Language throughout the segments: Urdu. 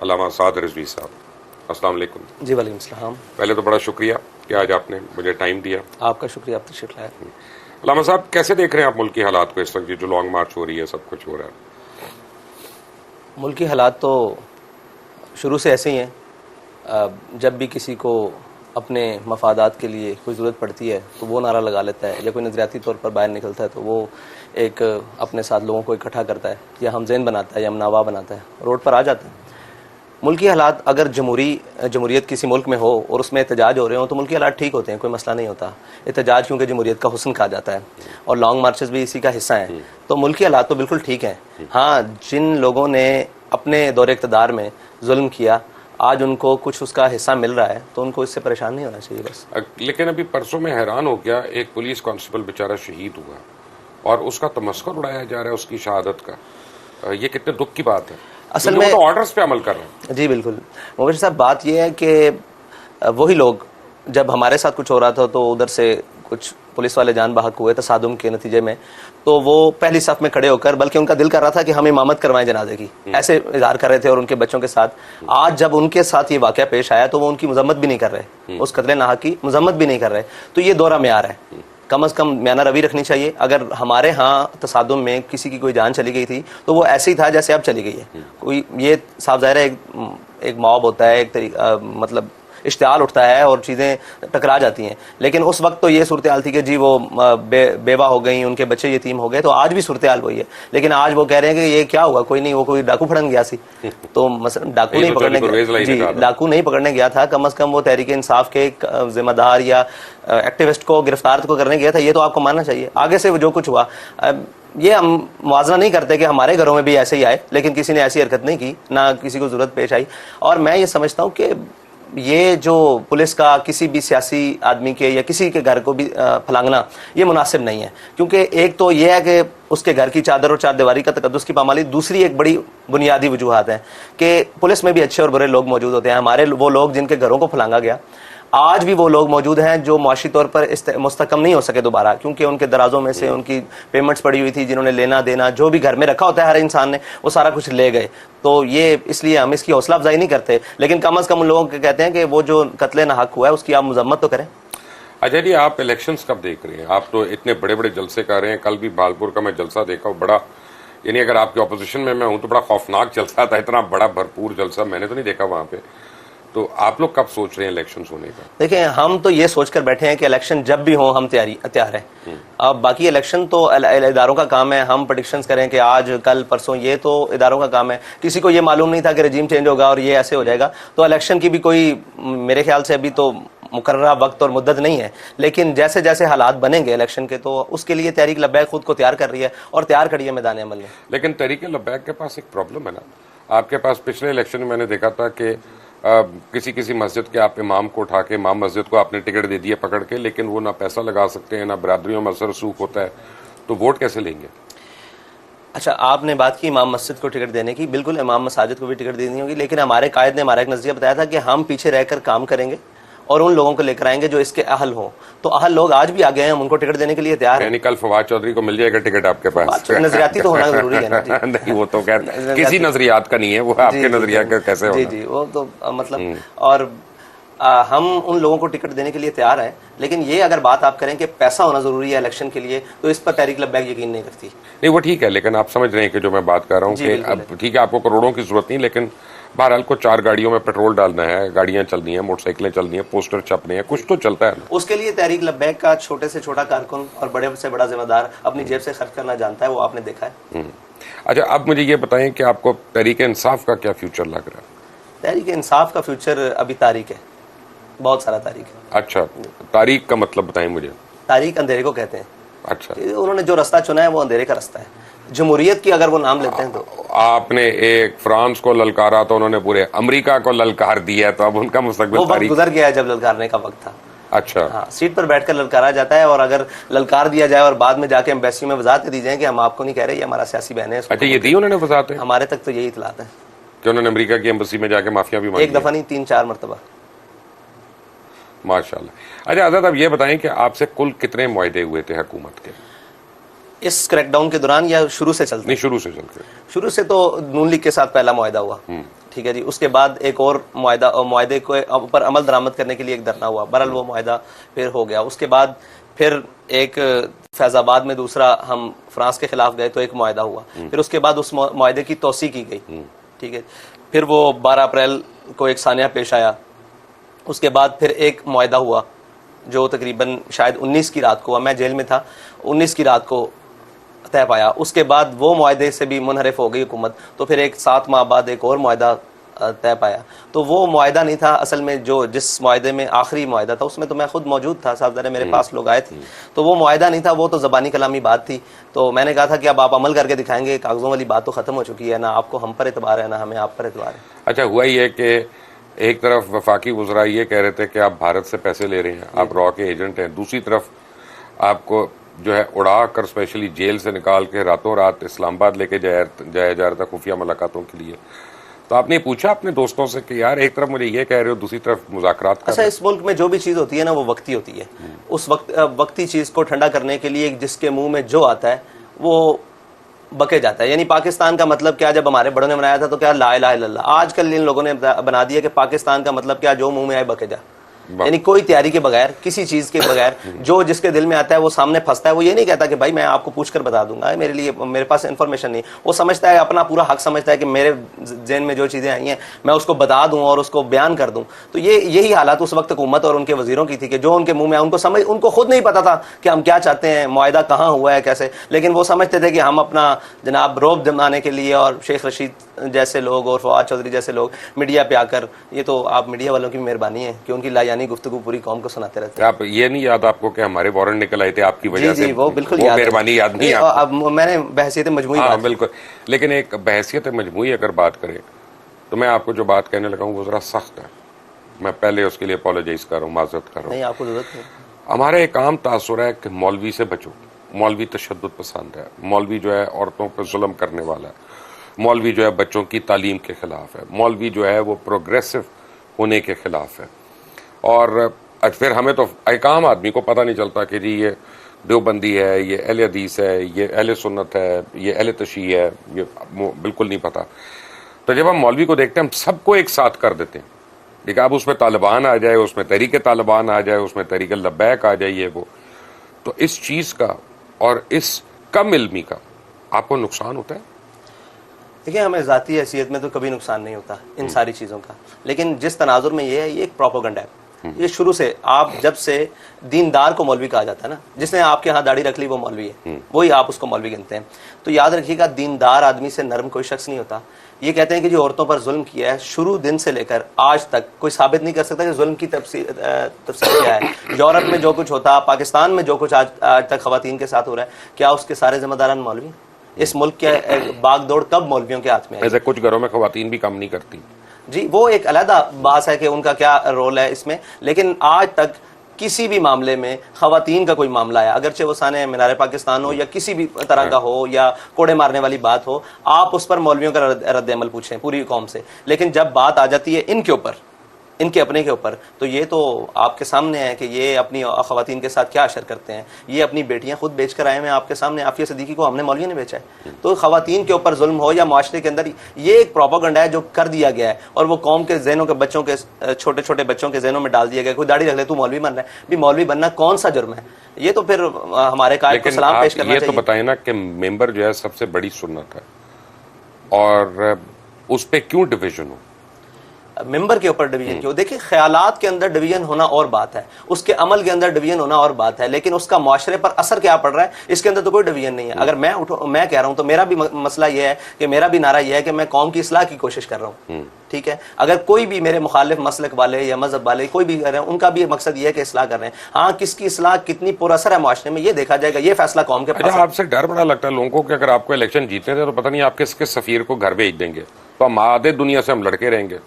علامہ سعد رضوی صاحب، السلام علیکم. جی وعلیکم السلام. پہلے تو بڑا شکریہ کہ آج آپ نے مجھے ٹائم دیا. آپ کا شکریہ، آپ تشریف لائے. علامہ صاحب، کیسے دیکھ رہے ہیں آپ ملکی حالات کو اس وقت، جو لانگ مارچ ہو رہی ہے، سب کچھ ہو رہا ہے؟ ملکی حالات تو شروع سے ایسے ہی ہیں. جب بھی کسی کو اپنے مفادات کے لیے کوئی ضرورت پڑتی ہے تو وہ نعرہ لگا لیتا ہے، یا کوئی نظریاتی طور پر باہر نکلتا ہے تو وہ ایک اپنے ساتھ لوگوں کو اکٹھا کرتا ہے، یا ہم ذہن بناتا ہے، یا ہم نوا بناتا ہے، روڈ پر آ جاتا ہے. ملکی حالات اگر جمہوریت کسی ملک میں ہو اور اس میں احتجاج ہو رہے ہوں تو ملکی حالات ٹھیک ہوتے ہیں، کوئی مسئلہ نہیں ہوتا. احتجاج کیونکہ جمہوریت کا حسن کہا جاتا ہے، اور لانگ مارچز بھی اسی کا حصہ ہیں، تو ملکی حالات تو بالکل ٹھیک ہیں. ہاں، جن لوگوں نے اپنے دور اقتدار میں ظلم کیا، آج ان کو کچھ اس کا حصہ مل رہا ہے تو ان کو اس سے پریشان نہیں ہونا چاہیے بس. لیکن ابھی پرسوں میں حیران ہو گیا، ایک پولیس کانسٹیبل بیچارہ شہید ہوا اور اس کا تمسخر اڑایا جا رہا ہے اس کی شہادت کا. یہ کتنے دکھ کی بات ہے. اصل میں تو آرڈرز پہ عمل کر رہے ہیں. جی بالکل مبشر صاحب، بات یہ ہے کہ وہی لوگ جب ہمارے ساتھ کچھ ہو رہا تھا تو ادھر سے کچھ پولیس والے جان بحق ہوئے تصادم کے نتیجے میں، تو وہ پہلی صف میں کھڑے ہو کر، بلکہ ان کا دل کر رہا تھا کہ ہم امامت کروائیں جنازے کی، ایسے اظہار کر رہے تھے اور ان کے بچوں کے ساتھ. آج جب ان کے ساتھ یہ واقعہ پیش آیا تو وہ ان کی مذمت بھی نہیں کر رہے، اس قتل ناحق کی مذمت بھی نہیں کر رہے. تو یہ دورہ معیار ہے. کم از کم میانہ روی رکھنی چاہیے. اگر ہمارے ہاں تصادم میں کسی کی کوئی جان چلی گئی تھی تو وہ ایسے ہی تھا جیسے اب چلی گئی ہے. کوئی یہ صاف ظاہر ہے ایک موب ہوتا ہے، ایک طریقہ مطلب اشتعال اٹھتا ہے اور چیزیں ٹکرا جاتی ہیں. لیکن اس وقت تو یہ صورتحال تھی کہ جی وہ بیوہ ہو گئیں، ان کے بچے یتیم ہو گئے. تو آج بھی صورتحال وہی ہے، لیکن آج وہ کہہ رہے ہیں کہ یہ کیا ہوا، کوئی نہیں، وہ کوئی ڈاکو پھڑن گیا سی. تو مثلا ڈاکو نہیں پکڑنے گیا، جی ڈاکو نہیں پکڑنے گیا تھا، کم از کم وہ تحریک انصاف کے ذمہ دار یا ایکٹیوسٹ کو گرفتار کو کرنے گیا تھا. یہ تو آپ کو ماننا چاہیے. آگے سے جو کچھ ہوا، یہ ہم موازنہ نہیں کرتے کہ ہمارے گھروں میں بھی ایسے ہی آئے، لیکن کسی نے ایسی حرکت نہیں کی، نہ کسی کو ضرورت پیش آئی. اور میں یہ سمجھتا ہوں کہ یہ جو پولیس کا کسی بھی سیاسی آدمی کے یا کسی کے گھر کو بھی پھلانگنا یہ مناسب نہیں ہے. کیونکہ ایک تو یہ ہے کہ اس کے گھر کی چادر اور چار دیواری کا تقدس کی پامالی. دوسری ایک بڑی بنیادی وجوہات ہیں کہ پولیس میں بھی اچھے اور برے لوگ موجود ہوتے ہیں. ہمارے وہ لوگ جن کے گھروں کو پھلانگا گیا، آج بھی وہ لوگ موجود ہیں جو معاشی طور پر مستحکم نہیں ہو سکے دوبارہ، کیونکہ ان کے درازوں میں سے ان کی پیمنٹس پڑی ہوئی تھی، جنہوں نے لینا دینا جو بھی گھر میں رکھا ہوتا ہے ہر انسان نے، وہ سارا کچھ لے گئے. تو یہ اس لیے ہم اس کی حوصلہ افزائی نہیں کرتے، لیکن کم از کم ان لوگوں کے کہتے ہیں کہ وہ جو قتل ناحق ہوا ہے اس کی آپ مذمت تو کریں. اجے جی، آپ الیکشنز کب دیکھ رہے ہیں؟ آپ تو اتنے بڑے بڑے جلسے کر رہے ہیں. کل بھی بھالپور کا میں جلسہ دیکھا، بڑا، یعنی اگر آپ کی اپوزیشن میں ہوں تو بڑا خوفناک جلسہ تھا. اتنا بڑا بھرپور جلسہ میں نے تو نہیں دیکھا وہاں پہ. تو آپ لوگ کب سوچ رہے ہیں الیکشنز ہونے کا؟ دیکھیں، ہم تو یہ سوچ کر بیٹھے ہیں کہ الیکشن جب بھی ہوں ہم تیار ہیں. اب باقی الیکشن تو اداروں کا کام ہے. ہم پریڈکشنز کریں کہ آج کل پرسوں، یہ تو اداروں کا کام ہے. کسی کو یہ معلوم نہیں تھا کہ رجیم چینج ہوگا اور یہ ایسے ہو جائے گا. تو الیکشن کی بھی کوئی میرے خیال سے ابھی تو مقررہ وقت اور مدت نہیں ہے، لیکن جیسے جیسے حالات بنیں گے الیکشن کے تو اس کے لیے تحریک لبیک خود کو تیار کر رہی ہے اور تیار کری ہے میدان عمل میں. لیکن تحریک لبیک کے پاس ایک پرابلم ہے نا. آپ کے پاس پچھلے الیکشن میں میں نے دیکھا تھا کہ کسی مسجد کے آپ امام کو اٹھا کے، امام مسجد کو آپ نے ٹکٹ دے دیا پکڑ کے، لیکن وہ نہ پیسہ لگا سکتے ہیں، نہ برادریوں میں اثر رسوخ ہوتا ہے. تو ووٹ کیسے لیں گے؟ اچھا، آپ نے بات کی امام مسجد کو ٹکٹ دینے کی. بالکل امام مساجد کو بھی ٹکٹ دینی ہوگی، لیکن ہمارے قائد نے ہمارا ایک نظریہ بتایا تھا کہ ہم پیچھے رہ کر کام کریں گے اور ان لوگوں کو لے کر آئیں گے جو اس کے اہل ہوں. تو اہل لوگ آج بھی آگے ہیں، ہم ان کو ٹکٹ دینے کے لیے تیار ہیں. یعنی کل فواد چودھری کو مل جائے گا ٹکٹ آپ کے پاس؟ نظریاتی تو ہونا ضروری ہے نا. نہیں، وہ تو کسی نظریات کا نہیں ہے، وہ آپ کے نظریہ کا کیسے ہونا. جی وہ تو مطلب، اور ہم ان لوگوں کو ٹکٹ دینے کے لیے تیار ہیں. لیکن یہ اگر بات آپ کریں کہ پیسہ ہونا ضروری ہے الیکشن کے لیے، تو اس پر تحریک لبیک یقین نہیں کرتی. نہیں، وہ ٹھیک ہے، لیکن آپ سمجھ رہے ہیں کہ جو میں بات کر رہا ہوں کہ اب ٹھیک ہے آپ کو کروڑوں کی ضرورت نہیں، لیکن بہرحال کو 4 گاڑیوں میں پیٹرول ڈالنا ہے، گاڑیاں چلنی ہیں، موٹر سائیکلیں چلنی ہیں، پوسٹر چھپنے ہیں، کچھ تو چلتا ہے نا. اس کے لیے تحریک لبیک کا چھوٹے سے چھوٹا کارکن اور بڑے سے بڑا ذمہ دار اپنی جیب سے خرچ کرنا جانتا ہے، وہ آپ نے دیکھا ہے. اچھا، اب مجھے یہ بتائیں کہ آپ کو تحریک انصاف کا کیا فیوچر لگ رہا ہے؟ تحریک انصاف کا فیوچر ابھی تاریک ہے، بہت سارا تاریک ہے. اچھا، تاریک کا مطلب بتائیں مجھے. تاریک اندھیرے کو کہتے ہیں. اچھا، انہوں نے جو راستہ چنا ہے وہ اندھیرے کا راستہ ہے. جمہوریت کی اگر وہ نام لیتے ہیں تو آپ نے ایک فرانس کو للکارا تو انہوں نے پورے امریکہ کو للکار دیا، تو اب ان کا مستقبل وہ وقت گزر گیا ہے جب للکارنے کا وقت تھا. اچھا، ہاں، سیٹ پر بیٹھ کر للکارا جاتا ہے، اور اگر للکار دیا جائے اور بعد میں جا کے ایمبیسی میں وضاحت دی جائے کہ ہم آپ کو نہیں کہہ رہے، یہ ہمارا سیاسی بہن ہے. اچھا، یہ دی انہوں نے وضاحت؟ ہمارے تک تو یہی اطلاعات ہیں کہ انہوں نے امریکہ کی ایمبیسی میں جا کے معافیا بھی مانگی. ایک دفعہ نہیں، 3-4 مرتبہ. ماشاءاللہ. اچھا آزاد، اب یہ بتائیں کہ آپ سے کل کتنے معاہدے ہوئے تھے حکومت کے اس کریک ڈاؤن کے دوران، یا شروع سے چلتے؟ نہیں، شروع سے چلتے. شروع سے تو نون لیگ کے ساتھ پہلا معاہدہ ہوا، ٹھیک ہے جی. اس کے بعد ایک اور معاہدے کو اوپر عمل درآمد کرنے کے لیے ایک دھرنا ہوا. بہرحال وہ معاہدہ پھر ہو گیا. اس کے بعد پھر ایک فیض آباد میں دوسرا ہم فرانس کے خلاف گئے تو ایک معاہدہ ہوا. پھر اس کے بعد اس معاہدے کی توسیع کی گئی. ٹھیک ہے. پھر وہ 12 اپریل کو ایک سانحہ پیش آیا. اس کے بعد پھر ایک معاہدہ ہوا جو تقریباً شاید 19 کی رات کو ہوا. میں جیل میں تھا. 19 کی رات کو طے پایا. اس کے بعد وہ معاہدے سے بھی منحرف ہو گئی حکومت. تو پھر ایک 7 ماہ بعد ایک اور معاہدہ طے پایا. تو وہ معاہدہ نہیں تھا اصل میں. جس معاہدے میں آخری معاہدہ تھا اس میں تو میں خود موجود تھا. صاحبزادے میرے پاس لوگ آئے تھے. تو وہ معاہدہ نہیں تھا, وہ تو زبانی کلامی بات تھی. تو میں نے کہا تھا کہ اب آپ عمل کر کے دکھائیں گے. کاغذوں والی بات تو ختم ہو چکی ہے. نہ آپ کو ہم پر اعتبار ہے نہ ہمیں آپ پر اعتبار ہے. اچھا, ہوا یہ کہ ایک طرف وفاقی وزراء یہ کہہ رہے تھے کہ آپ بھارت سے پیسے لے رہے ہیں, آپ را کے ایجنٹ ہیں. دوسری طرف آپ کو جو ہے اڑا کر اسپیشلی جیل سے نکال کے راتوں رات اسلام آباد لے کے جایا جا رہا تھا خفیہ ملاقاتوں کے لیے. تو آپ نے پوچھا اپنے دوستوں سے کہ یار ایک طرف مجھے یہ کہہ رہے ہو, دوسری طرف مذاکرات کر اچھا, اس ملک میں جو بھی چیز ہوتی ہے نا وہ وقتی ہوتی ہے. اس وقتی چیز کو ٹھنڈا کرنے کے لیے جس کے منہ میں جو آتا ہے وہ بکے جاتا ہے. یعنی پاکستان کا مطلب کیا, جب ہمارے بڑوں نے بنایا تھا تو کیا, لا الہ الا اللہ. آج کل ان لوگوں نے بنا دیا کہ پاکستان کا مطلب کیا, جو منہ میں آئے بکے جا. یعنی کوئی تیاری کے بغیر, کسی چیز کے بغیر, جو جس کے دل میں آتا ہے وہ سامنے پھنستا ہے. وہ یہ نہیں کہتا کہ بھائی میں آپ کو پوچھ کر بتا دوں گا, میرے پاس انفارمیشن نہیں. وہ سمجھتا ہے, اپنا پورا حق سمجھتا ہے کہ میرے ذہن میں جو چیزیں آئی ہیں میں اس کو بتا دوں اور اس کو بیان کر دوں. تو یہی حالات اس وقت حکومت اور ان کے وزیروں کی تھی کہ جو ان کے منہ میں ان کو خود نہیں پتا تھا کہ ہم کیا چاہتے ہیں, معاہدہ کہاں ہوا ہے, کیسے. لیکن وہ سمجھتے تھے کہ ہم اپنا جناب روب جمانے کے لیے, اور شیخ رشید جیسے لوگ اور فواد چودھری جیسے لوگ میڈیا پہ آ کر, یہ تو آپ میڈیا والوں کی مہربانی ہے کہ ان کی لایانی گفتگو پوری قوم کو سناتے رہتے ہیں. آپ یہ نہیں یاد آپ کو کہ ہمارے وارنٹ نکل آئے تھے آپ کی وجہ سے؟ جی وہ بالکل یاد, مہربانی یاد نہیں آپ اب میں نے بحثیت مجموعی. ہاں بالکل. لیکن ایک بحثیت مجموعی اگر بات کریں تو میں آپ کو جو بات کہنے لگا ہوں وہ ذرا سخت ہے. میں پہلے اس کے لیے اپولوجائز کر رہا ہوں, معذرت کر رہا ہوں. نہیں, آپ کو ضرورت نہیں. ہمارا ایک عام تاثر ہے کہ مولوی سے بچو, مولوی تشدد پسند ہے, مولوی جو ہے عورتوں پہ ظلم کرنے والا ہے, مولوی جو ہے بچوں کی تعلیم کے خلاف ہے, مولوی جو ہے وہ پروگریسو ہونے کے خلاف ہے. اور پھر ہمیں تو ایک عام آدمی کو پتہ نہیں چلتا کہ جی یہ دیوبندی ہے, یہ اہل حدیث ہے, یہ اہل سنت ہے, یہ اہل تشیع ہے, یہ بالکل نہیں پتہ. تو جب ہم مولوی کو دیکھتے ہیں ہم سب کو ایک ساتھ کر دیتے ہیں. ٹھیک ہے, اب اس میں طالبان آ جائے, اس میں تحریک طالبان آ جائے, اس میں تحریک لبیک آ جائے, یہ وہ. تو اس چیز کا اور اس کم علمی کا آپ کو نقصان ہوتا ہے؟ دیکھیں, ہمیں ذاتی حیثیت میں تو کبھی نقصان نہیں ہوتا ان ساری چیزوں کا. لیکن جس تناظر میں یہ ہے, یہ ایک پروپیگنڈا ہے. یہ شروع سے, آپ جب سے دیندار کو مولوی کہا جاتا ہے نا, جس نے آپ کے ہاں داڑھی رکھ لی وہ مولوی ہے, وہی آپ اس کو مولوی کہتے ہیں. تو یاد رکھیے گا, دیندار آدمی سے نرم کوئی شخص نہیں ہوتا. یہ کہتے ہیں کہ جو عورتوں پر ظلم کیا ہے شروع دن سے لے کر آج تک کوئی ثابت نہیں کر سکتا کہ ظلم کی تفصیل کیا ہے. یورپ میں جو کچھ ہوتا, پاکستان میں جو کچھ آج تک خواتین کے ساتھ ہو رہا ہے, کیا اس کے سارے ذمہ داران مولوی ہیں؟ اس ملک کے باغ دوڑ کب مولویوں کے ہاتھ میں ہے؟ ایسے کچھ گھروں میں خواتین بھی کام نہیں کرتی. جی وہ ایک علیحدہ بحث ہے کہ ان کا کیا رول ہے اس میں. لیکن آج تک کسی بھی معاملے میں خواتین کا کوئی معاملہ ہے, اگرچہ وہ سانحہ مینار پاکستان ہو یا کسی بھی طرح کا ہو یا کوڑے مارنے والی بات ہو, آپ اس پر مولویوں کا رد عمل پوچھیں پوری قوم سے. لیکن جب بات آ جاتی ہے ان کے اوپر, ان کے اپنے کے اوپر, تو یہ تو آپ کے سامنے ہے کہ یہ اپنی خواتین کے ساتھ کیا اشر کرتے ہیں. یہ اپنی بیٹیاں خود بیچ کر آئے ہیں آپ کے سامنے. عافیہ صدیقی کو ہم نے مولوی نے بیچا ہے. تو خواتین کے اوپر ظلم ہو یا معاشرے کے اندر, یہ ایک پروپیگنڈا ہے جو کر دیا گیا ہے اور وہ قوم کے ذہنوں کے بچوں کے, چھوٹے چھوٹے بچوں کے ذہنوں میں ڈال دیا گیا. کوئی داڑھی رکھ لے تو مولوی بن رہا ہے. بھی مولوی بننا کون سا جرم ہے؟ یہ تو پھر ہمارے قائد کو سلام پیش کرنا چاہیے. چاہیے. یہ تو بتائیں نا کہ ممبر جو ہے سب سے بڑی سنت ہے, اور اس پہ کیوں ڈویژن ہو؟ ممبر کے اوپر ڈویژن کیوں؟ دیکھیں, خیالات کے اندر ڈویژن ہونا اور بات ہے, اس کے عمل کے اندر ڈویژن ہونا اور بات ہے, لیکن اس کا معاشرے پر اثر کیا پڑ رہا ہے اس کے اندر تو کوئی ڈویژن نہیں ہے. اگر میں کہہ رہا ہوں تو میرا بھی مسئلہ یہ ہے کہ میرا بھی نعرہ یہ ہے کہ میں قوم کی اصلاح کی کوشش کر رہا ہوں. ٹھیک ہے, اگر کوئی بھی میرے مخالف مسلک والے یا مذہب والے کوئی بھی کر رہے ہیں, ان کا بھی مقصد یہ ہے کہ اصلاح کر رہے ہیں. ہاں, کس کی اصلاح کتنی پر اثر ہے معاشرے میں یہ دیکھا جائے گا, یہ فیصلہ قوم کے پاس ہے. آپ سے ڈر بڑا لگتا ہے لوگوں کو کہ اگر آپ کو الیکشن جیتنے تھے تو پتہ نہیں آپ کس کے سفیر کو گھر بھیج دیں گے, تو ہم آدھے دنیا سے ہم لڑکے رہیں گے.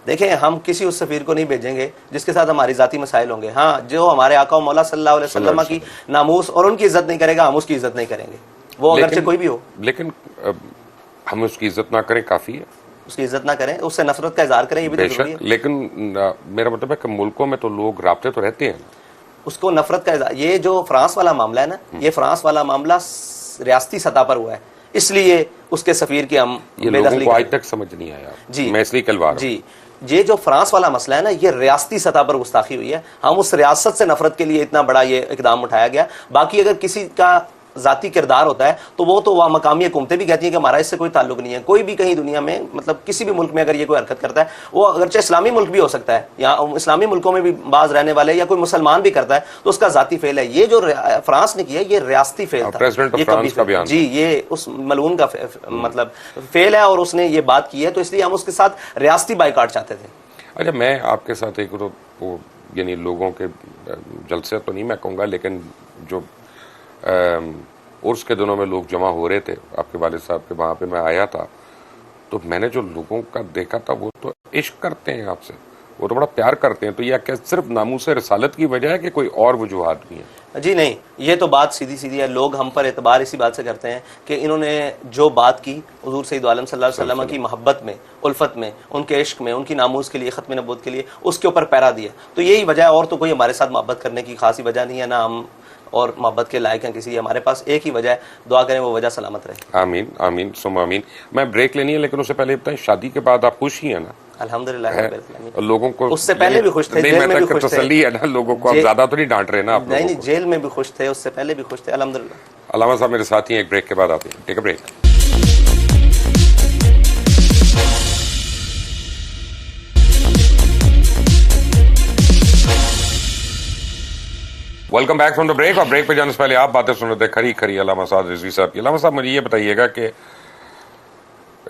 دیکھیں, ہم کسی اس سفیر کو نہیں بھیجیں گے جس کے ساتھ ہماری ذاتی مسائل ہوں گے. ہاں, جو ہمارے آقا و مولا صلی اللہ علیہ وسلم کی ناموس اور ان کی عزت نہیں کرے گا, ہم اس کی عزت نہیں کریں گے, وہ اگرچہ کوئی بھی ہو. لیکن ہم اس کی عزت نہ کریں کافی ہے. اس کی عزت نہ کریں, اس سے نفرت کا اظہار کریں, یہ بھی تو ضروری ہے. لیکن میرا مطلب ہے کہ ملکوں میں تو لوگ رابطے تو رہتے ہیں, اس کو نفرت کا اظہار. یہ جو فرانس والا معاملہ ہے نا, یہ فرانس والا معاملہ ریاستی سطح پر ہوا ہے. اس لیے اس کے سفیر کی ہم یہ بے لوگوں دخلی کو آج تک سمجھ نہیں آیا. جی میں اس لیے کلوا رہا ہوں. جی یہ جو فرانس والا مسئلہ ہے نا، یہ ریاستی سطح پر گستاخی ہوئی ہے. ہم اس ریاست سے نفرت کے لیے اتنا بڑا یہ اقدام اٹھایا گیا. باقی اگر کسی کا ذاتی کردار ہوتا ہے تو وہ تو وہاں مقامی حکومتیں بھی کہتی ہیں کہ ہمارا اس سے کوئی تعلق نہیں ہے. کوئی بھی کہیں دنیا میں مطلب کسی بھی ملک میں اگر یہ کوئی حرکت کرتا ہے، وہ اگرچہ اسلامی ملک بھی ہو سکتا ہے یا اسلامی ملکوں میں بھی بعض رہنے والے یا کوئی مسلمان بھی کرتا ہے تو اس کا ذاتی فعل ہے. یہ جو فرانس نے کیا ہے یہ ریاستی فعل تھا. پریزیڈنٹ آف یہ فرانس کا بیان جی یہ اس ملعون کا مطلب فعل ہے اور اس نے یہ بات کی ہے، تو اس لیے ہم اس کے ساتھ ریاستی بائیکاٹ چاہتے تھے. اچھا میں آپ کے ساتھ ایک وہ یعنی لوگوں کے جلسے تو نہیں میں کہوں گا، لیکن جو عرس کے دنوں میں لوگ جمع ہو رہے تھے آپ کے والد صاحب کے وہاں پہ میں آیا تھا، تو میں نے جو لوگوں کا دیکھا تھا وہ تو عشق کرتے ہیں آپ سے، وہ تو بڑا پیار کرتے ہیں. تو یہ کیا صرف ناموس رسالت کی وجہ ہے کہ کوئی اور وجوہات بھی ہیں؟ جی نہیں، یہ تو بات سیدھی سیدھی ہے. لوگ ہم پر اعتبار اسی بات سے کرتے ہیں کہ انہوں نے جو بات کی حضور سید عالم صلی اللہ علیہ وسلم کی محبت میں، الفت میں، ان کے عشق میں، ان کی ناموس کے لیے، ختم نبوت کے لیے، اس کے اوپر پیرا دیا. تو یہی وجہ ہے، اور تو کوئی ہمارے ساتھ محبت کرنے کی خاصی وجہ نہیں ہے، نہ ہم اور محبت کے لائق ہیں کسی. ہمارے پاس ایک ہی وجہ ہے، دعا کریں وہ وجہ سلامت رہے. آمین آمین ثم آمین. میں بریک لینی ہے لیکن اس سے پہلے بتائیں شادی کے بعد آپ خوش ہی ہیں نا؟ الحمدللہ رب العالمین. لوگوں کو اس سے پہلے بھی خوش تھے، نہیں، جیل میں میں بھی تک خوش تھے. تسلی ہے نا لوگوں کو، آپ زیادہ تو نہیں ڈانٹ رہے نا آپ نہیں لوگوں نہیں، کو. جیل میں بھی خوش تھے، اس سے پہلے بھی خوش تھے الحمدللہ. علامہ صاحب میرے ساتھی ہیں، ایک بریک کے بعد آتے ہیں. Take a break. Welcome back from the break. اور بریک پہ جانے سے پہلے آپ باتیں سن رہے تھے کھری کھری علامہ سعد رضوی صاحب کی. علامہ صاحب مجھے یہ بتائیے گا کہ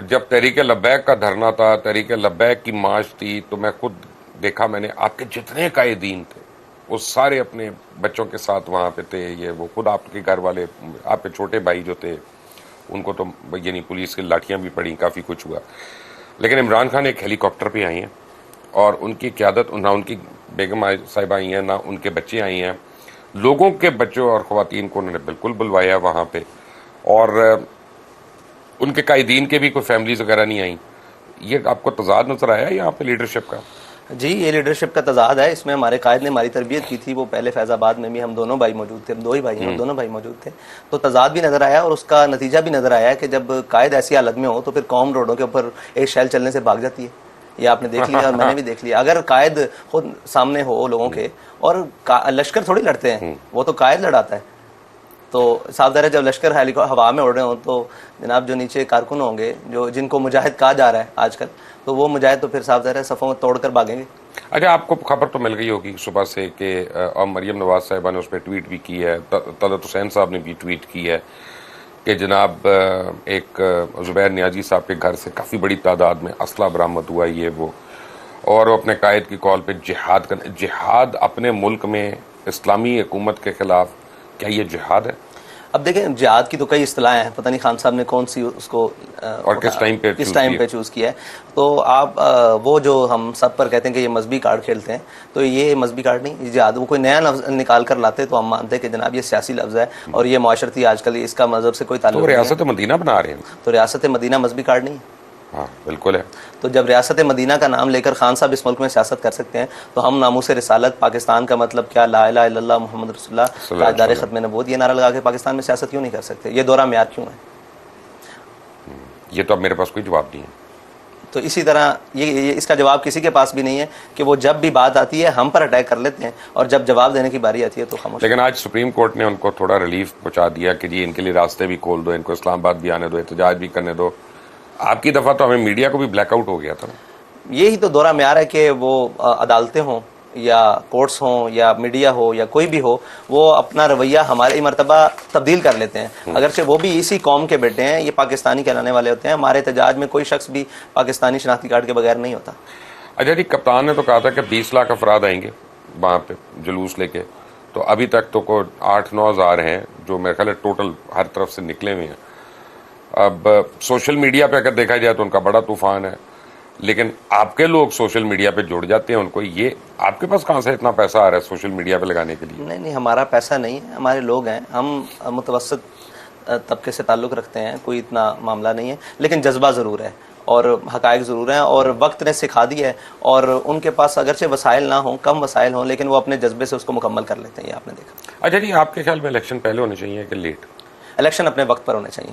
جب تحریک لبیک کا دھرنا تھا، تحریک لبیک کی مارچ تھی، تو میں خود دیکھا، میں نے آپ کے جتنے قائدین تھے وہ سارے اپنے بچوں کے ساتھ وہاں پہ تھے. یہ وہ خود آپ کے گھر والے، آپ کے چھوٹے بھائی جو تھے ان کو تو یعنی پولیس کی لاٹھیاں بھی پڑیں، کافی کچھ ہوا. لیکن عمران خان ایک ہیلی کاپٹر پہ آئی ہیں اور ان کی قیادت، نہ ان کی بیگم صاحبہ آئی ہیں، نہ ان کے بچے آئی ہیں. لوگوں کے بچوں اور خواتین کو انہوں نے بالکل بلوایا وہاں پہ، اور ان کے قائدین کے بھی کوئی فیملیز وغیرہ نہیں آئیں. یہ آپ کو تضاد نظر آیا یہاں پہ لیڈرشپ کا؟ جی یہ لیڈرشپ کا تضاد ہے. اس میں ہمارے قائد نے ہماری تربیت کی تھی، وہ پہلے فیض آباد میں بھی ہم دونوں بھائی موجود تھے، ہم دو ہی بھائی ہیں، دونوں بھائی موجود تھے. تو تضاد بھی نظر آیا اور اس کا نتیجہ بھی نظر آیا کہ جب قائد ایسی حالت میں ہو تو پھر قوم روڈوں کے اوپر ایک شیل چلنے سے بھاگ جاتی ہے. یہ آپ نے دیکھ لیا اور میں نے بھی دیکھ لیا. اگر قائد خود سامنے ہو لوگوں کے، اور لشکر تھوڑی لڑتے ہیں، وہ تو قائد لڑاتا ہے. تو صاف ظاہر ہے جب لشکر ہوا میں اڑ رہے ہوں تو جناب جو نیچے کارکن ہوں گے، جو جن کو مجاہد کہا جا رہا ہے آج کل، تو وہ مجاہد تو پھر صاف ظاہر ہے صفوں میں توڑ کر بھاگیں گے. اچھا آپ کو خبر تو مل گئی ہوگی صبح سے کہ مریم نواز صاحبہ نے اس پہ ٹویٹ بھی کی ہے، طلعت حسین صاحب نے بھی ٹویٹ کی ہے کہ جناب ایک زبیر نیازی صاحب کے گھر سے کافی بڑی تعداد میں اسلحہ برآمد ہوا، یہ وہ، اور وہ اپنے قائد کی کال پہ جہاد اپنے ملک میں اسلامی حکومت کے خلاف، کیا یہ جہاد ہے؟ اب دیکھیں جہاد کی تو کئی اصطلاحیں ہیں، پتہ نہیں خان صاحب نے کون سی اس کو اور کس ٹائم پہ چوز کیا ہے. تو آپ وہ جو ہم سب پر کہتے ہیں کہ یہ مذہبی کارڈ کھیلتے ہیں، تو یہ مذہبی کارڈ نہیں، یہ جہاد. وہ کوئی نیا لفظ نکال کر لاتے تو ہم مانتے کہ جناب یہ سیاسی لفظ ہے اور یہ معاشرتی، آج کل اس کا مذہب سے کوئی تعلق تو نہیں ہے. ریاست مدینہ بنا رہے ہیں، تو ریاست مدینہ مذہبی کارڈ نہیں ہے. ہاں بالکل ہے. تو جب ریاست مدینہ کا نام لے کر خان صاحب اس ملک میں سیاست کر سکتے ہیں تو ہم ناموس رسالت، پاکستان کا مطلب کیا، لا الہ الا اللہ محمد رسول اللہ، تاجدار ختم نبوت، یہ نعرہ لگا کے پاکستان میں سیاست کیوں نہیں کر سکتے؟ یہ دورہ معیار کیوں ہے؟ یہ تو اب میرے پاس کوئی جواب نہیں ہے. تو اسی طرح یہ اس کا جواب کسی کے پاس بھی نہیں ہے کہ وہ جب بھی بات آتی ہے ہم پر اٹیک کر لیتے ہیں اور جب جواب دینے کی باری آتی ہے تو خاموش. لیکن آج سپریم کورٹ نے ان کو تھوڑا ریلیف پہنچا دیا کہ جی ان کے لیے راستے بھی کھول دو، ان کو اسلام آباد بھی آنے دو، احتجاج بھی کرنے دو. آپ کی دفعہ تو ہمیں میڈیا کو بھی بلیک آؤٹ ہو گیا تھا. یہی تو دورہ معیار ہے کہ وہ عدالتیں ہوں یا کورٹس ہوں یا میڈیا ہو یا کوئی بھی ہو، وہ اپنا رویہ ہماری مرتبہ تبدیل کر لیتے ہیں. اگرچہ وہ بھی اسی قوم کے بیٹے ہیں، یہ پاکستانی کہلانے والے ہوتے ہیں. ہمارے احتجاج میں کوئی شخص بھی پاکستانی شناختی کارڈ کے بغیر نہیں ہوتا. اچھا جی، کپتان نے تو کہا تھا کہ 20 لاکھ افراد آئیں گے وہاں پہ جلوس لے کے، تو ابھی تک تو کوئی 8-9 ہزار ہیں جو میرے خیال ہے ٹوٹل ہر طرف سے نکلے ہوئے ہیں. اب سوشل میڈیا پہ اگر دیکھا جائے تو ان کا بڑا طوفان ہے، لیکن آپ کے لوگ سوشل میڈیا پہ جڑ جاتے ہیں ان کو. یہ آپ کے پاس کہاں سے اتنا پیسہ آ رہا ہے سوشل میڈیا پہ لگانے کے لیے؟ نہیں ہمارا پیسہ نہیں ہے، ہمارے لوگ ہیں. ہم متوسط طبقے سے تعلق رکھتے ہیں، کوئی اتنا معاملہ نہیں ہے، لیکن جذبہ ضرور ہے اور حقائق ضرور ہیں اور وقت نے سکھا دیا ہے. اور ان کے پاس اگرچہ وسائل نہ ہوں، کم وسائل ہوں، لیکن وہ اپنے جذبے سے اس کو مکمل کر لیتے ہیں. یہ آپ نے دیکھا. اچھا جی، آپ کے خیال میں الیکشن پہلے ہونے چاہیے کہ لیٹ؟ الیکشن اپنے وقت پر ہونے چاہیے.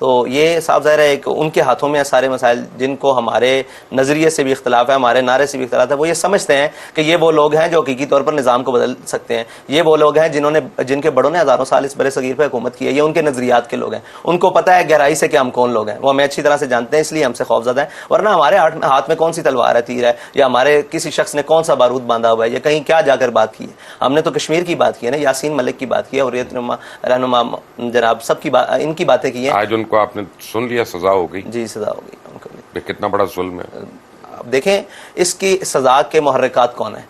تو یہ صاف ظاہر ہے ایک ان کے ہاتھوں میں سارے مسائل، جن کو ہمارے نظریے سے بھی اختلاف ہے، ہمارے نعرے سے بھی اختلاف ہے، وہ یہ سمجھتے ہیں کہ یہ وہ لوگ ہیں جو حقیقی طور پر نظام کو بدل سکتے ہیں، یہ وہ لوگ ہیں جن کے بڑوں نے ہزاروں سال اس برِ صغیر پہ حکومت کی ہے، یہ ان کے نظریات کے لوگ ہیں، ان کو پتہ ہے گہرائی سے کہ ہم کون لوگ ہیں، وہ ہمیں اچھی طرح سے جانتے ہیں، اس لیے ہم سے خوف زدہ ہیں، ورنہ ہمارے ہاتھ میں کون سی تلوار ہے، تیر ہے، یا ہمارے کسی شخص نے کون سا بارود باندھا ہوا ہے، یا کہیں کیا جا کر بات کی ہے۔ ہم نے تو کشمیر کی بات کی ہے نا، یاسین ملک کی بات کی ہے، حریت رہنما جناب سب کی ان کی باتیں کی ہیں۔ آج ان کو آپ نے سن لیا، سزا ہو گئی؟ جی سزا ہو گئی ان کو بھی۔ یہ کتنا بڑا ظلم ہے۔ اب دیکھیں اس کی سزا کے محرکات کون ہیں،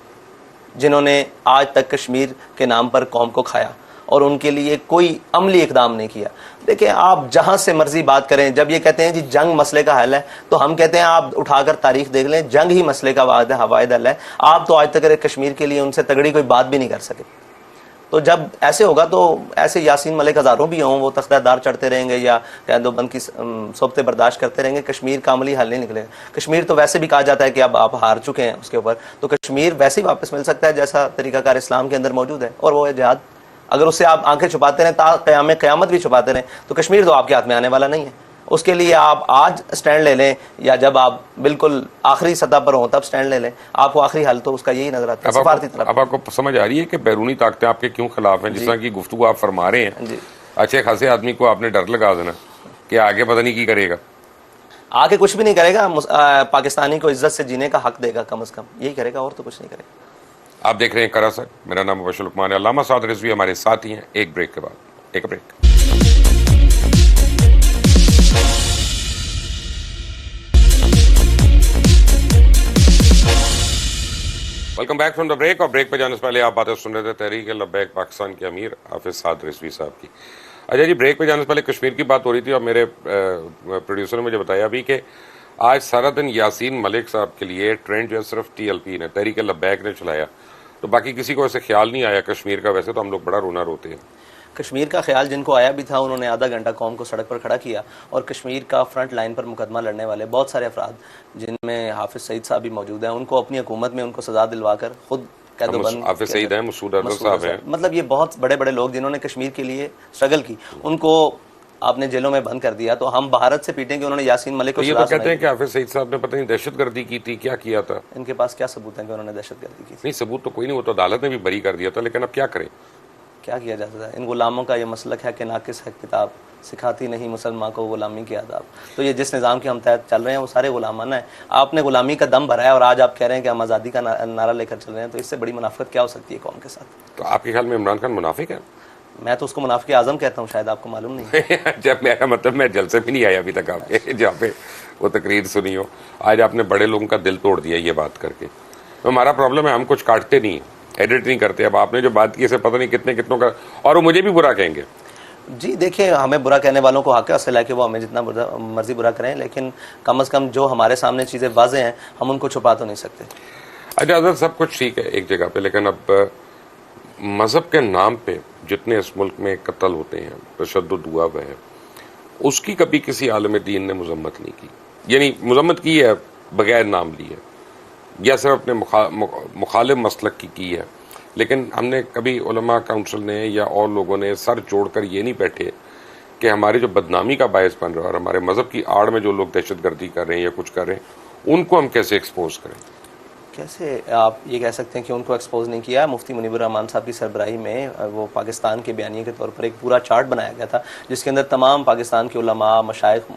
جنہوں نے آج تک کشمیر کے نام پر قوم کو کھایا اور ان کے لیے کوئی عملی اقدام نہیں کیا۔ دیکھیں آپ جہاں سے مرضی بات کریں، جب یہ کہتے ہیں جی جنگ مسئلے کا حل ہے، تو ہم کہتے ہیں آپ اٹھا کر تاریخ دیکھ لیں، جنگ ہی مسئلے کا واحد حل ہے۔ آپ تو آج تک کشمیر کے لیے ان سے تگڑی کوئی بات بھی نہیں کر سکے۔ تو جب ایسے ہوگا تو ایسے یاسین ملک ہزاروں بھی ہوں، وہ تختہ دار چڑھتے رہیں گے یا قید و بند کی صحبتیں برداشت کرتے رہیں گے، کشمیر کا عملی حل نہیں نکلے گا۔ کشمیر تو ویسے بھی کہا جاتا ہے کہ اب آپ ہار چکے ہیں اس کے اوپر، تو کشمیر ویسے ہی واپس مل سکتا ہے جیسا طریقہ کار اسلام کے اندر موجود ہے، اور وہ ہے جہاد۔ اگر اس سے آپ آنکھیں چھپاتے رہیں، تا قیامت بھی چھپاتے رہیں، تو کشمیر تو آپ کے ہاتھ میں آنے والا نہیں ہے۔ اس کے لیے آپ آج سٹینڈ لے لیں، یا جب آپ بالکل آخری سطح پر ہوں تب سٹینڈ لے لیں، آپ کو آخری حل تو اس کا یہی نظر آتا ہے، سفارتی طرف۔ اب آپ کو سمجھ آ رہی ہے کہ بیرونی طاقتیں آپ کے کیوں خلاف ہیں؟ جس طرح کی گفتگو آپ فرما رہے ہیں، اچھے خاصے آدمی کو آپ نے ڈر لگا دینا کہ آگے پتہ نہیں کی کرے گا، آگے کچھ بھی نہیں کرے گا، پاکستانی کو عزت سے جینے کا حق دے گا، کم از کم یہی کرے گا، اور تو کچھ نہیں کرے گا۔ آپ دیکھ رہے ہیں کرا سر، میرا نام مبشر لقمان ہے، علامہ سعد رضوی ہمارے ساتھ ہی ہیں۔ ایک بریک کے بعد، ایک break. Welcome back from the break. اور بریک پہ جانے سے پہلے آپ باتیں سن رہے تھے تحریک لبیک پاکستان کے امیر حافظ سعد رضوی صاحب کی۔ اچھا جی، بریک پہ جانے سے پہلے کشمیر کی بات ہو رہی تھی، اور میرے پروڈیوسر نے مجھے بتایا بھی کہ آج سارا دن یاسین ملک صاحب کے لیے ٹرینڈ جو ہے صرف TLP نے، تحریک لبیک نے چلایا، تو باقی کسی کو ایسے خیال نہیں آیا کشمیر کا۔ ویسے تو ہم لوگ بڑا رونا روتے ہیں۔ کشمیر کا خیال جن کو آیا بھی تھا، انہوں نے آدھا گھنٹہ قوم کو سڑک پر کھڑا کیا، اور کشمیر کا فرنٹ لائن پر مقدمہ لڑنے والے بہت سارے افراد، جن میں حافظ سعید صاحب بھی موجود ہیں، ان کو اپنی حکومت میں ان کو سزا دلوا کر خود قید و بند۔ حافظ سعید ہیں، مسعود اظہر صاحب ہیں، مطلب یہ بہت بڑے بڑے لوگ جنہوں نے کشمیر کے لیے اسٹرگل کی، ان کو آپ نے جیلوں میں بند کر دیا۔ تو ہم بھارت سے پیٹیں کہ انہوں نے یاسین ملک کو یہ تو کہتے ہیں کہ حافظ سعید صاحب نے پتہ نہیں دہشت گردی کی تھی، کیا کیا تھا؟ ان کے پاس کیا ثبوت ہے کہ انہوں نے دہشت گردی کی تھی؟ نہیں، ثبوت تو کوئی نہیں، وہ تو عدالت نے بھی بری کر دیا تھا، لیکن اب کیا کریں؟ کیا کیا جا سکتا ہے؟ ان غلاموں کا یہ مسلک ہے کہ ناقص ہے کتاب، سکھاتی نہیں مسلمان کو غلامی کی آداب۔ تو یہ جس نظام کے ہم تحت چل رہے ہیں وہ سارے غلامانہ ہیں۔ آپ نے غلامی کا دم بھرا ہے، اور آج آپ کہہ رہے ہیں کہ ہم آزادی کا نعرہ لے کر چل رہے ہیں، تو اس سے بڑی منافقت کیا ہو سکتی ہے قوم کے ساتھ؟ تو آپ کے خیال میں عمران خان منافق ہے؟ میں تو اس کو منافق اعظم کہتا ہوں، شاید آپ کو معلوم نہیں۔ جب میرا مطلب، میں جلسے بھی نہیں آیا ابھی تک آپ کے جہاں پہ وہ تقریر سنی ہو۔ آج آپ نے بڑے لوگوں کا دل توڑ دیا یہ بات کر کے۔ ہمارا پرابلم ہے، ہم کچھ کاٹتے نہیں، ایڈٹ نہیں کرتے۔ اب آپ نے جو بات کی اسے پتہ نہیں کتنوں کا، اور وہ مجھے بھی برا کہیں گے۔ جی دیکھیں، ہمیں برا کہنے والوں کو حق ہے اصل ہے کہ وہ ہمیں جتنا مرضی برا کریں، لیکن کم از کم جو ہمارے سامنے چیزیں واضح ہیں ہم ان کو چھپا تو نہیں سکتے۔ اچھا حضرت، سب کچھ ٹھیک ہے ایک جگہ پہ، لیکن اب مذہب کے نام پہ جتنے اس ملک میں قتل ہوتے ہیں، تشدد ہوا ہوا ہے، اس کی کبھی کسی عالم دین نے مذمت نہیں کی، یعنی مذمت کی ہے بغیر نام لیے، یا صرف اپنے مخالف مسلک کی ہے، لیکن ہم نے کبھی علماء کونسل نے یا اور لوگوں نے سر جوڑ کر یہ نہیں بیٹھے کہ ہماری جو بدنامی کا باعث بن رہا ہے اور ہمارے مذہب کی آڑ میں جو لوگ دہشت گردی کر رہے ہیں یا کچھ کر رہے ہیں، ان کو ہم کیسے ایکسپوز کریں؟ کیسے آپ یہ کہہ سکتے ہیں کہ ان کو ایکسپوز نہیں کیا؟ مفتی منیب الرحمان صاحب کی سربراہی میں وہ پاکستان کے بیانیے کے طور پر ایک پورا چارٹ بنایا گیا تھا، جس کے اندر تمام پاکستان کے علماء، مشائخ،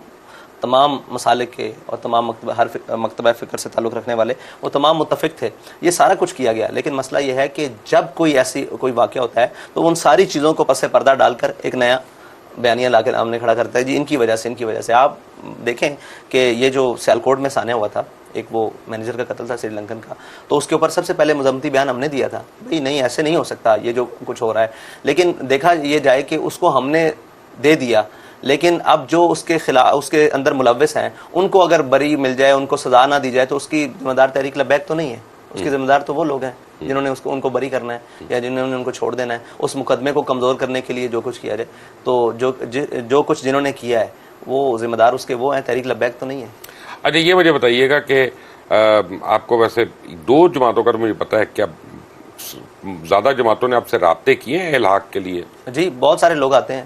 تمام مسالک کے اور تمام مکتبہ فکر سے تعلق رکھنے والے، وہ تمام متفق تھے۔ یہ سارا کچھ کیا گیا، لیکن مسئلہ یہ ہے کہ جب کوئی واقعہ ہوتا ہے تو ان ساری چیزوں کو پس پردہ ڈال کر ایک نیا بیانیہ لا کر آمنے کھڑا کرتا ہے، جی ان کی وجہ سے۔ آپ دیکھیں کہ یہ جو سیالکوٹ میں سانحہ ہوا تھا، ایک وہ مینیجر کا قتل تھا سری لنکن کا، تو اس کے اوپر سب سے پہلے مذمتی بیان ہم نے دیا تھا، بھئی نہیں ایسے نہیں ہو سکتا یہ جو کچھ ہو رہا ہے، لیکن دیکھا یہ جائے کہ اس کو ہم نے دے دیا، لیکن اب جو اس کے خلاف اس کے اندر ملوث ہیں ان کو اگر بری مل جائے، ان کو سزا نہ دی جائے، تو اس کی ذمہ دار تحریک لبیک تو نہیں ہے، اس کی ذمہ دار تو وہ لوگ ہیں جنہوں نے ان کو بری کرنا ہے یا جنہوں نے ان کو چھوڑ دینا ہے۔ اس مقدمے کو کمزور کرنے کے لیے جو کچھ کیا جائے، تو جو کچھ جنہوں نے کیا ہے وہ ذمہ دار اس کے وہ ہیں، تحریک لبیک تو نہیں ہے۔ اچھا یہ مجھے بتائیے گا کہ آپ کو ویسے دو جماعتوں کا مجھے پتا ہے، کیا زیادہ جماعتوں نے آپ سے رابطے کیے ہیں الحاق کے لیے؟ جی بہت سارے لوگ آتے ہیں،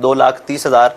2,30,000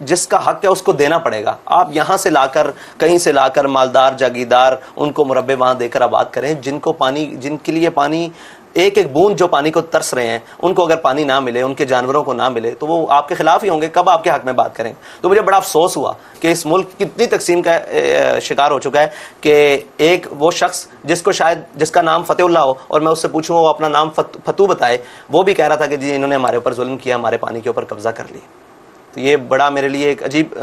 جس کا حق ہے اس کو دینا پڑے گا. آپ یہاں سے لا کر کہیں سے لا کر مالدار جاگیردار ان کو مربے وہاں دے کر آباد کریں, جن کو پانی, جن کے لیے پانی ایک ایک بوند جو پانی کو ترس رہے ہیں, ان کو اگر پانی نہ ملے, ان کے جانوروں کو نہ ملے, تو وہ آپ کے خلاف ہی ہوں گے. کب آپ کے حق میں بات کریں؟ تو مجھے بڑا افسوس ہوا کہ اس ملک کتنی تقسیم کا شکار ہو چکا ہے کہ ایک وہ شخص جس کو شاید جس کا نام فتح اللہ ہو, اور میں اس سے پوچھوں وہ اپنا نام فتو بتائے, وہ بھی کہہ رہا تھا کہ جی انہوں نے ہمارے اوپر ظلم کیا, ہمارے پانی کے اوپر قبضہ کر لیا. تو یہ بڑا میرے لیے ایک عجیب,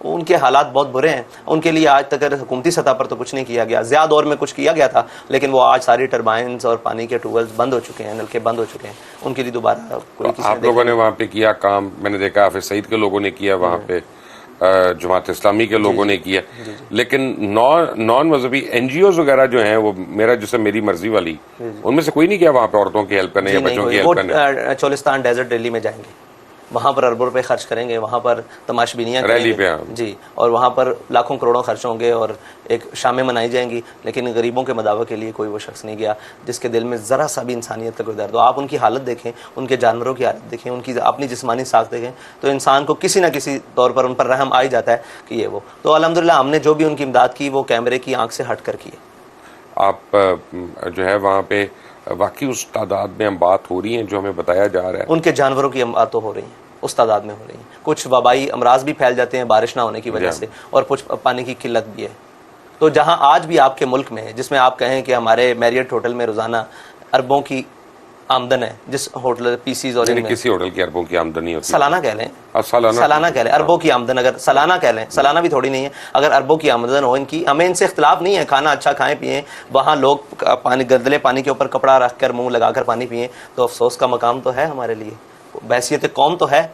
ان کے حالات بہت برے ہیں. ان کے لیے آج تک حکومتی سطح پر تو کچھ نہیں کیا گیا. زیادہ دور میں کچھ کیا گیا تھا, لیکن وہ آج ساری ٹربائنز اور پانی کے ٹیوبویلز بند ہو چکے ہیں, نلکے بند ہو چکے ہیں. ان کے لیے دوبارہ کوئی کسی آپ لوگوں نے وہاں پہ کیا کام, میں نے دیکھا حافظ سعید کے لوگوں نے کیا وہاں پہ, جماعت اسلامی کے لوگوں نے کیا, لیکن نان مذہبی این جی اوز وغیرہ جو ہیں, وہ میرا جسے میری مرضی والی, ان میں سے کوئی نہیں کیا وہاں پہ عورتوں کی ہیلپ کرنے یا بچوں کی ہیلپ کرنے؟ چولستان ڈیزرٹ ریلی میں جائیں گے, وہاں پر اربوں روپے خرچ کریں گے, وہاں پر تماش بینیاں کریں ریلی گے, پہ جی, اور وہاں پر لاکھوں کروڑوں خرچ ہوں گے اور ایک شامیں منائی جائیں گی, لیکن غریبوں کے مداوع کے لیے کوئی وہ شخص نہیں گیا جس کے دل میں ذرا سا بھی انسانیت کا کوئی درد ہو. آپ ان کی حالت دیکھیں, ان کے جانوروں کی حالت دیکھیں, ان کی اپنی جسمانی ساخت دیکھیں, تو انسان کو کسی نہ کسی طور پر ان پر رحم آ ہی جاتا ہے کہ یہ وہ. تو الحمدللہ ہم نے جو بھی ان کی امداد کی وہ کیمرے کی آنکھ سے ہٹ کر کی ہے. آپ جو ہے وہاں پہ واقعی اس تعداد میں ہم بات ہو رہی ہیں جو ہمیں بتایا جا رہا ہے؟ ان کے جانوروں کی بات تو ہو رہی ہیں, اس تعداد میں ہو رہی ہیں. کچھ وبائی امراض بھی پھیل جاتے ہیں بارش نہ ہونے کی وجہ سے, اور کچھ پانی کی قلت بھی ہے. تو جہاں آج بھی آپ کے ملک میں, جس میں آپ کہیں کہ ہمارے میریٹ ہوٹل میں روزانہ اربوں کی آمدن ہے, جس ہوٹل پی سیز اور کسی ہوٹل کی اربوں کی آمدن نہیں ہوتی, سالانہ کہہ لیں, سالانہ کہہ لیں, اربوں کی آمدن, اگر سالانہ کہہ لیں, سالانہ بھی تھوڑی نہیں ہے, اگر اربوں کی آمدن ہو ان کی, ہمیں ان سے اختلاف نہیں ہے, کھانا اچھا کھائیں پئیں, وہاں لوگ پانی گردلے پانی کے اوپر کپڑا رکھ کر منہ لگا کر پانی پئیں, تو افسوس کا مقام تو ہے ہمارے لیے. بحیثیت قوم تو ہے,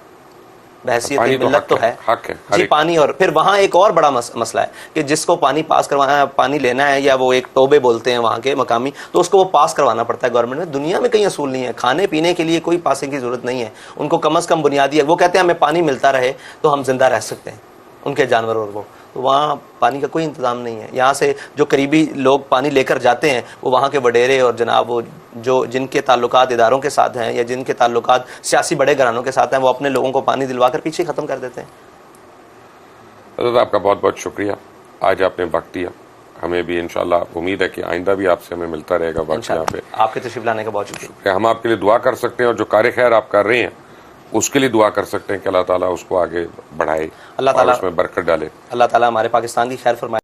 بحیثیت ملت تو ہے, جی پانی. اور پھر وہاں ایک اور بڑا مسئلہ ہے کہ جس کو پانی پاس کروانا ہے, پانی لینا ہے, یا وہ ایک ٹوبے بولتے ہیں وہاں کے مقامی, تو اس کو وہ پاس کروانا پڑتا ہے گورنمنٹ میں. دنیا میں کئی اصول نہیں ہے, کھانے پینے کے لیے کوئی پاسنگ کی ضرورت نہیں ہے. ان کو کم از کم بنیادی ہے, وہ کہتے ہیں ہمیں پانی ملتا رہے تو ہم زندہ رہ سکتے ہیں, ان کے جانور. اور وہ تو وہاں پانی کا کوئی انتظام نہیں ہے. یہاں سے جو قریبی لوگ پانی لے کر جاتے ہیں, وہ وہاں کے وڈیرے اور جناب وہ جو جن کے تعلقات اداروں کے ساتھ ہیں, یا جن کے تعلقات سیاسی بڑے گھرانوں کے ساتھ ہیں, وہ اپنے لوگوں کو پانی دلوا کر پیچھے ختم کر دیتے ہیں. حضرت آپ کا بہت بہت شکریہ, آج آپ نے وقت دیا. ہمیں بھی انشاءاللہ امید ہے کہ آئندہ بھی آپ سے ہمیں ملتا رہے گا وقت یہاں پہ. آپ کے تشریف لانے کا بہت شکریہ. ہم آپ کے لیے دعا کر سکتے ہیں, اور جو کار خیر آپ کر رہے ہیں اس کے لیے دعا کر سکتے ہیں کہ اللہ تعالیٰ اس کو آگے بڑھائے, اللہ اور تعالیٰ اس میں برکت ڈالے. اللہ تعالیٰ ہمارے پاکستان کی خیر فرمائے.